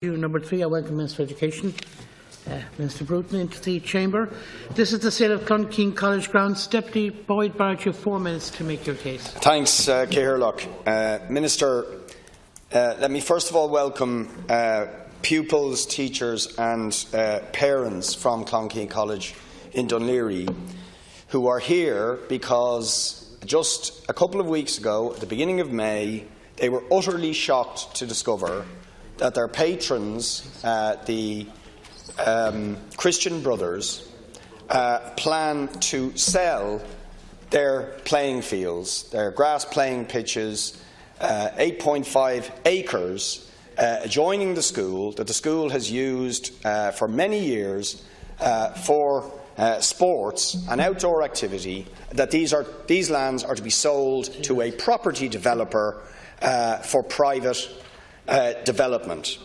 Number 3, I welcome Minister for Education, Minister Bruton, into the chamber. This is the sale of Clonkeen College grounds. Deputy Boyd Barrett, you have 4 minutes to make your case. Thanks, Cahirlock. Minister, let me first of all welcome pupils, teachers and parents from Clonkeen College in Dunleary who are here because just a couple of weeks ago, at the beginning of May, they were utterly shocked to discover that their patrons, the Christian Brothers, plan to sell their playing fields, their grass playing pitches, 8.5 acres adjoining the school, that the school has used for many years for sports and outdoor activity, that these lands are to be sold to a property developer for private development.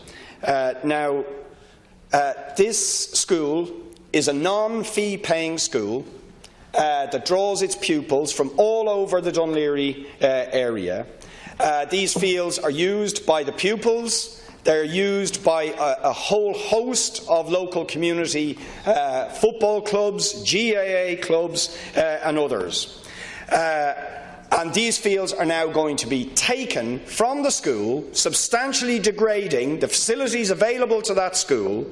This school is a non-fee paying school that draws its pupils from all over the Dunleary area. These fields are used by the pupils. They're used by a whole host of local community football clubs, GAA clubs and others. And these fields are now going to be taken from the school, substantially degrading the facilities available to that school,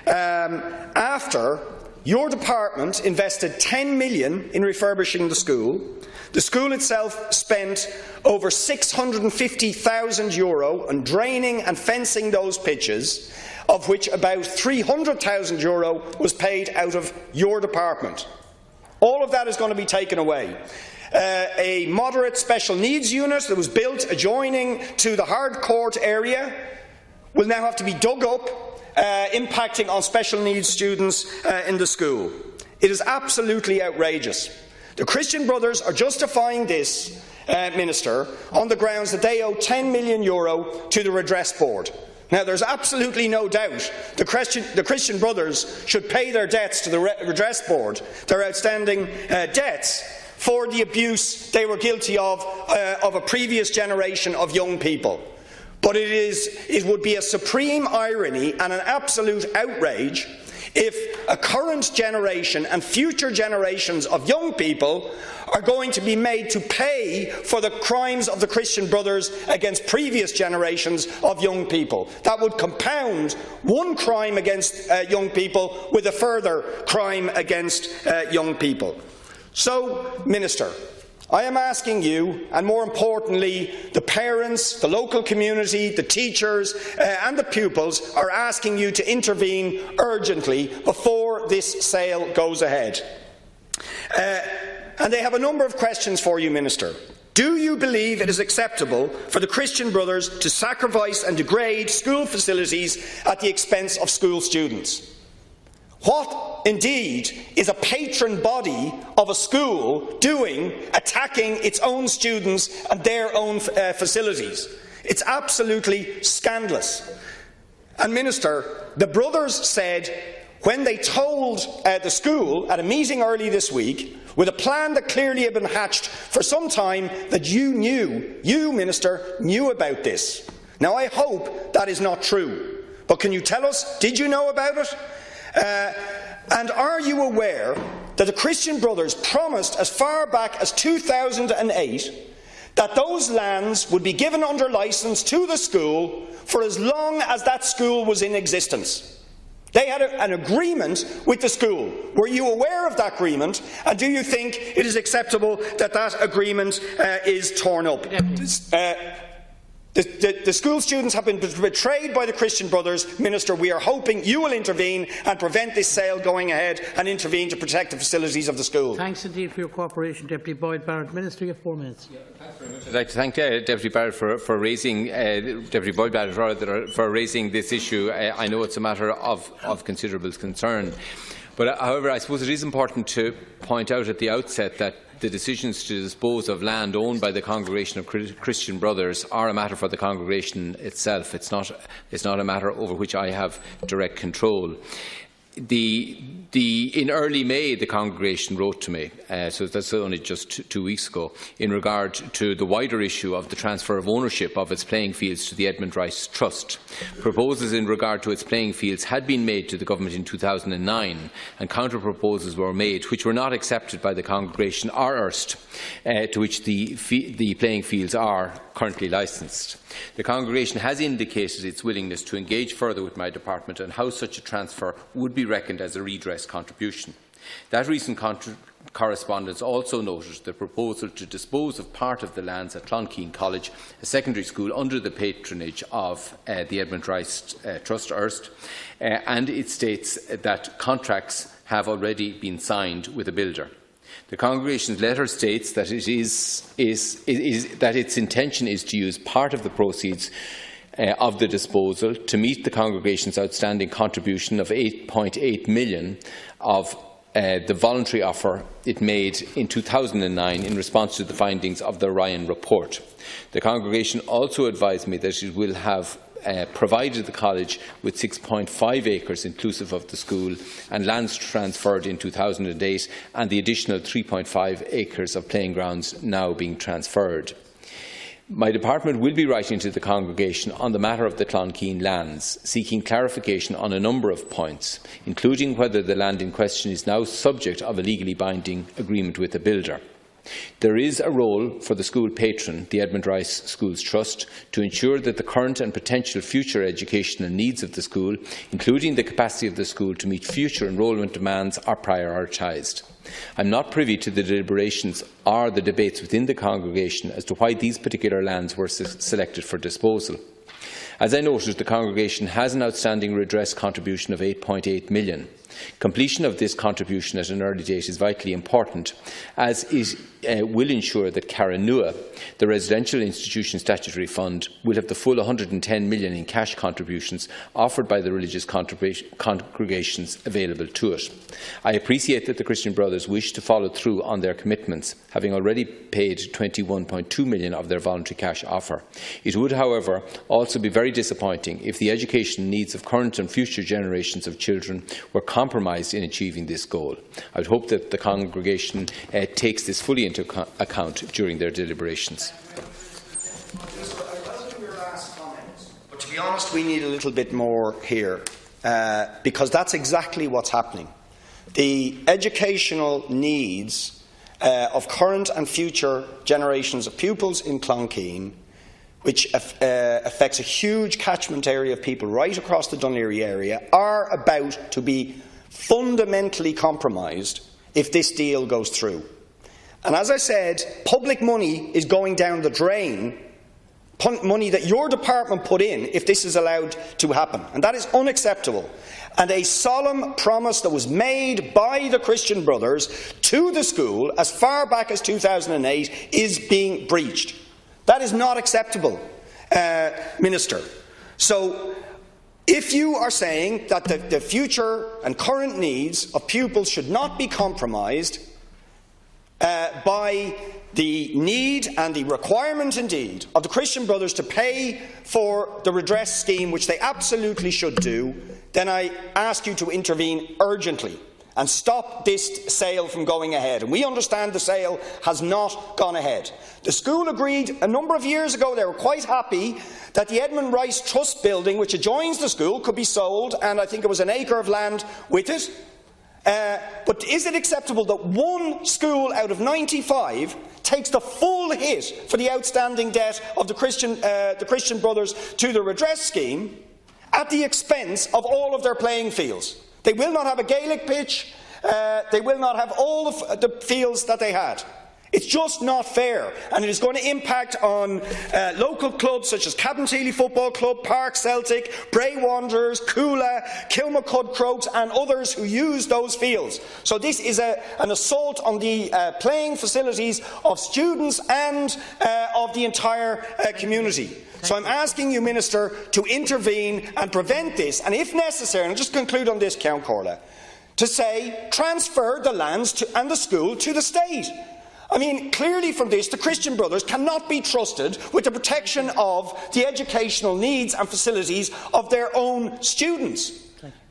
after your department invested £10 million in refurbishing the school. The school itself spent over €650,000 on draining and fencing those pitches, of which about €300,000 was paid out of your department. All of that is going to be taken away. A moderate special needs unit that was built adjoining to the hard court area will now have to be dug up, impacting on special needs students in the school. It is absolutely outrageous. The Christian Brothers are justifying this, Minister, on the grounds that they owe €10 million to the Redress Board. Now, there is absolutely no doubt the Christian Brothers should pay their debts to the Redress Board, their outstanding debts, for the abuse they were guilty of a previous generation of young people. But it would be a supreme irony and an absolute outrage if a current generation and future generations of young people are going to be made to pay for the crimes of the Christian Brothers against previous generations of young people. That would compound one crime against young people with a further crime against young people. So, Minister, I am asking you, and more importantly, the parents, the local community, the teachers and the pupils are asking you to intervene urgently before this sale goes ahead. And they have a number of questions for you, Minister. Do you believe it is acceptable for the Christian Brothers to sacrifice and degrade school facilities at the expense of school students? What, indeed, is a patron body of a school doing, attacking its own students and their own facilities? It's absolutely scandalous. And, Minister, the brothers said, when they told the school at a meeting early this week, with a plan that clearly had been hatched for some time, that you, Minister, knew about this. Now, I hope that is not true. But can you tell us, did you know about it? And are you aware that the Christian Brothers promised as far back as 2008 that those lands would be given under licence to the school for as long as that school was in existence? They had an agreement with the school. Were you aware of that agreement? And do you think it is acceptable that that agreement is torn up? The school students have been betrayed by the Christian Brothers. Minister, we are hoping you will intervene and prevent this sale going ahead and intervene to protect the facilities of the school. Thanks indeed for your cooperation, Deputy Boyd Barrett. Minister, you have 4 minutes. Yeah, thanks very much. I'd like to thank Deputy Barrett for raising Deputy Boyd Barrett for raising this issue. I know it's a matter of considerable concern. But, however, I suppose it is important to point out at the outset that the decisions to dispose of land owned by the Congregation of Christian Brothers are a matter for the congregation itself. It's not a matter over which I have direct control. In early May, the congregation wrote to me, so that's only just 2 weeks ago, in regard to the wider issue of the transfer of ownership of its playing fields to the Edmund Rice Trust. Proposals in regard to its playing fields had been made to the government in 2009, and counter-proposals were made, which were not accepted by the congregation or Erst, to which the playing fields are currently licensed. The congregation has indicated its willingness to engage further with my department on how such a transfer would be reckoned as a redress contribution. That recent correspondence also noted the proposal to dispose of part of the lands at Clonkeen College, a secondary school under the patronage of the Edmund Rice Trust Erst, and it states that contracts have already been signed with a builder. The congregation's letter states that that its intention is to use part of the proceeds of the disposal to meet the congregation's outstanding contribution of £8.8 million of the voluntary offer it made in 2009 in response to the findings of the Orion report. The congregation also advised me that it will have provided the college with 6.5 acres inclusive of the school and lands transferred in 2008 and the additional 3.5 acres of playing grounds now being transferred. My department will be writing to the congregation on the matter of the Clonkeen lands, seeking clarification on a number of points, including whether the land in question is now subject of a legally binding agreement with the builder. There is a role for the school patron, the Edmund Rice Schools Trust, to ensure that the current and potential future educational needs of the school, including the capacity of the school to meet future enrolment demands, are prioritised. I am not privy to the deliberations or the debates within the congregation as to why these particular lands were selected for disposal. As I noted, the congregation has an outstanding redress contribution of £8.8 million. Completion of this contribution at an early date is vitally important, as it will ensure that Carranua, the residential institution statutory fund, will have the full £110 million in cash contributions offered by the religious congregations available to it. I appreciate that the Christian Brothers wish to follow through on their commitments, having already paid £21.2 million of their voluntary cash offer. It would, however, also be very disappointing if the education needs of current and future generations of children were compromised in achieving this goal. I would hope that the congregation takes this fully into account during their deliberations. But to be honest, we need a little bit more here, because that's exactly what's happening. The educational needs of current and future generations of pupils in Clonkeen, which affects a huge catchment area of people right across the Dún Laoghaire area, are about to be fundamentally compromised if this deal goes through. And as I said, public money is going down the drain, money that your department put in, if this is allowed to happen. And that is unacceptable. And a solemn promise that was made by the Christian Brothers to the school as far back as 2008 is being breached. That is not acceptable, Minister. So, if you are saying that the future and current needs of pupils should not be compromised by the need and the requirement, indeed, of the Christian Brothers to pay for the redress scheme, which they absolutely should do, then I ask you to intervene urgently and stop this sale from going ahead. And we understand the sale has not gone ahead. The school agreed a number of years ago, they were quite happy, that the Edmund Rice Trust building, which adjoins the school, could be sold, and I think it was an acre of land with it. But is it acceptable that one school out of 95 takes the full hit for the outstanding debt of the Christian Brothers to the redress scheme at the expense of all of their playing fields? They will not have a Gaelic pitch. They will not have all the fields that they had. It's just not fair, and it is going to impact on local clubs such as Cabinteely Football Club, Park Celtic, Bray Wanderers, Coola, Kilmacud Crokes and others who use those fields. So this is an assault on the playing facilities of students and of the entire community. So I'm asking you, Minister, to intervene and prevent this, and if necessary, and I'll just conclude on this, Count Corla, to say transfer the lands and the school to the state. I mean, clearly from this, the Christian Brothers cannot be trusted with the protection of the educational needs and facilities of their own students.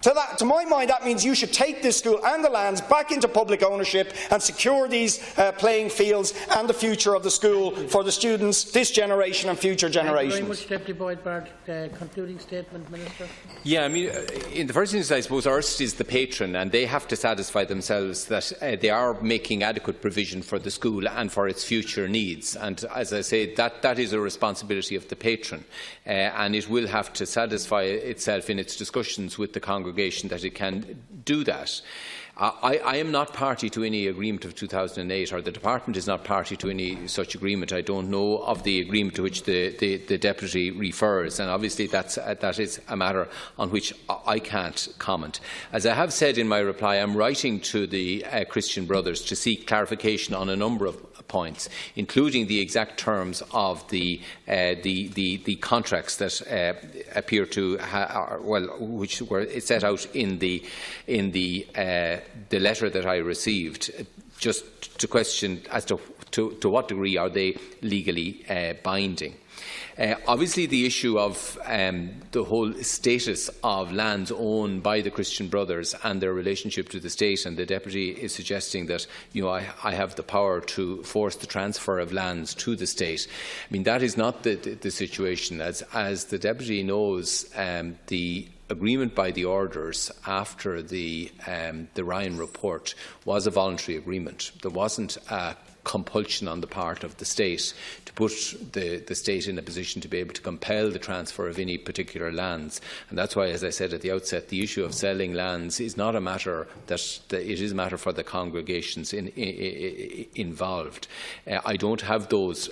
To my mind, that means you should take this school and the lands back into public ownership and secure these playing fields and the future of the school for the students, this generation and future generations. Thank you very much, Deputy Boyd Barrett. Concluding statement, Minister. Yeah, I mean, in the first instance, I suppose Erst is the patron, and they have to satisfy themselves that they are making adequate provision for the school and for its future needs. And as I say, that is a responsibility of the patron, and it will have to satisfy itself in its discussions with the congregation that it can do that. I am not party to any agreement of 2008, or the Department is not party to any such agreement. I don't know of the agreement to which the Deputy refers, and obviously that is a matter on which I can't comment. As I have said in my reply, I am writing to the Christian Brothers to seek clarification on a number of points, including the exact terms of the contracts that appear to which were set out in the letter that I received, just to question as to what degree are they legally binding. Obviously, the issue of the whole status of lands owned by the Christian Brothers and their relationship to the state, and the Deputy is suggesting that I have the power to force the transfer of lands to the state. I mean, that is not the situation. As the Deputy knows, the agreement by the orders after the Ryan report was a voluntary agreement. There wasn't a compulsion on the part of the state to put the state in a position to be able to compel the transfer of any particular lands. And that's why, as I said at the outset, the issue of selling lands is not a matter it is a matter for the congregations involved. I don't have those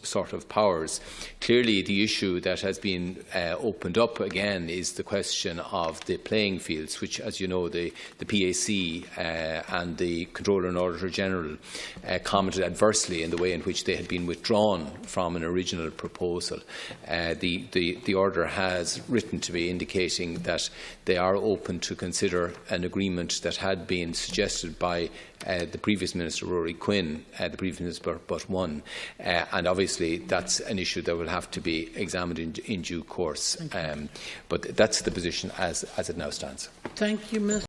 sort of powers. Clearly, the issue that has been opened up again is the question of the playing fields, which, as you know, the PAC and the Controller and Auditor General commented adversely in the way in which they had been withdrawn from an original proposal. The order has written to me indicating that they are open to consider an agreement that had been suggested by the previous Minister, Rory Quinn, the previous Minister but one, and obviously that's an issue that will have to be examined in due course. But that's the position as it now stands. Thank you, Minister.